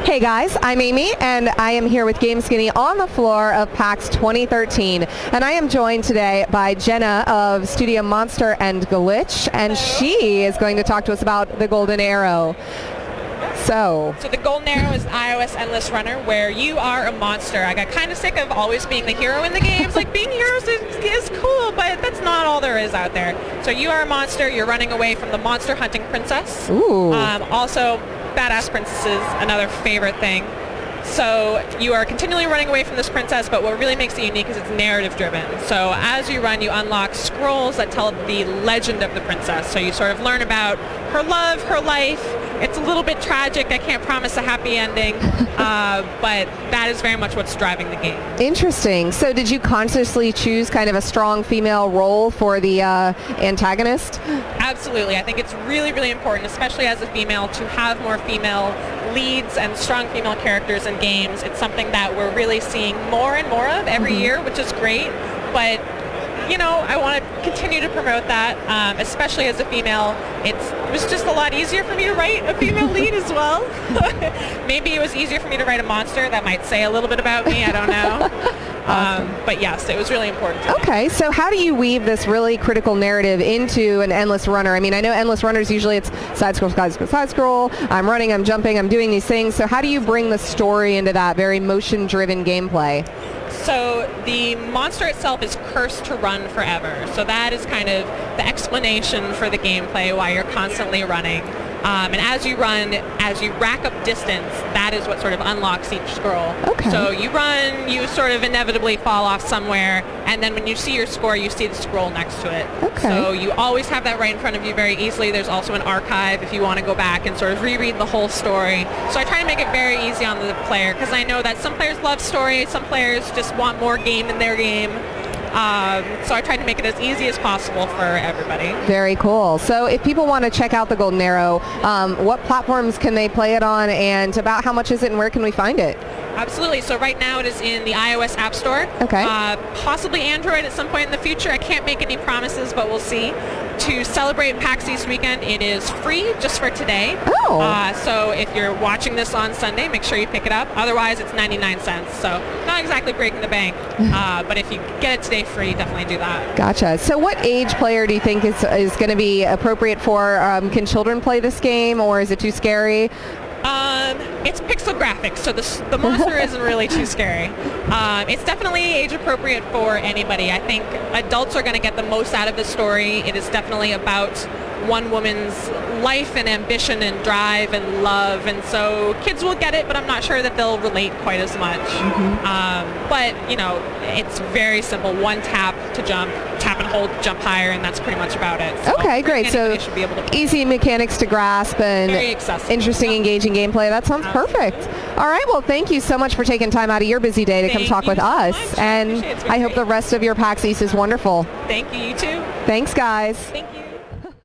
Hey guys, I'm Amy, and I am here with GameSkinny on the floor of PAX 2013, and I am joined today by Jenna of Studio Monster and Glitch, and she is going to talk to us about the Golden Arrow. So the Golden Arrow is an iOS endless runner where you are a monster. I got kind of sick of always being the hero in the games. Like, being heroes is cool, but that's not all there is out there. So you are a monster. You're running away from the monster hunting princess. Ooh. Also, badass princesses, another favorite thing. So you are continually running away from this princess, but what really makes it unique is it's narrative driven. So as you run, you unlock scrolls that tell the legend of the princess. So you sort of learn about her love, her life. It's a little bit tragic. I can't promise a happy ending, but that is very much what's driving the game. Interesting. So did you consciously choose kind of a strong female role for the antagonist? Absolutely. I think it's really, really important, especially as a female, to have more female leads and strong female characters in games. It's something that we're really seeing more and more of every year, which is great, but you know, I want to continue to promote that, especially as a female. It was just a lot easier for me to write a female lead as well. Maybe it was easier for me to write a monster. That might say a little bit about me. I don't know. Awesome. But yes, it was really important to me. Okay, so how do you weave this really critical narrative into an endless runner? I mean, I know endless runners, usually it's side scroll, side scroll, I'm running, I'm jumping, I'm doing these things. So how do you bring the story into that very motion-driven gameplay? So the monster itself is cursed to run forever. So that is kind of the explanation for the gameplay, why you're constantly running. And as you run, as you rack up distance, that is what sort of unlocks each scroll. Okay. So you run, you sort of inevitably fall off somewhere, and then when you see your score, you see the scroll next to it. Okay. So you always have that right in front of you very easily. There's also an archive if you want to go back and sort of reread the whole story. So I try to make it very easy on the player, because I know that some players love story, some players just want more game in their game. So I tried to make it as easy as possible for everybody. Very cool. So if people want to check out the Golden Arrow, what platforms can they play it on, and about how much is it, and where can we find it? Absolutely. So right now it is in the iOS App Store. Okay. Possibly Android at some point in the future. I can't make any promises, but we'll see. To celebrate PAX East weekend, it is free just for today. Oh. So if you're watching this on Sunday, make sure you pick it up. Otherwise, it's 99 cents. So not exactly breaking the bank, but if you get it today free, definitely do that. Gotcha. So what age player do you think is going to be appropriate for? Can children play this game, or is it too scary? It's pixel graphics, so the monster isn't really too scary. It's definitely age appropriate for anybody. I think adults are going to get the most out of the story. It is definitely about one woman's life and ambition and drive and love, and so kids will get it, but I'm not sure that they'll relate quite as much. But you know, it's very simple. One tap to jump, tap and hold, jump higher, and that's pretty much about it. So okay, great. So should be able to easy mechanics to grasp and very accessible. Interesting, engaging gameplay. That sounds perfect. All right, well, thank you so much for taking time out of your busy day to come talk with us, and I hope the rest of your PAX East is wonderful. Thank you. You too. Thanks, guys. Thank you.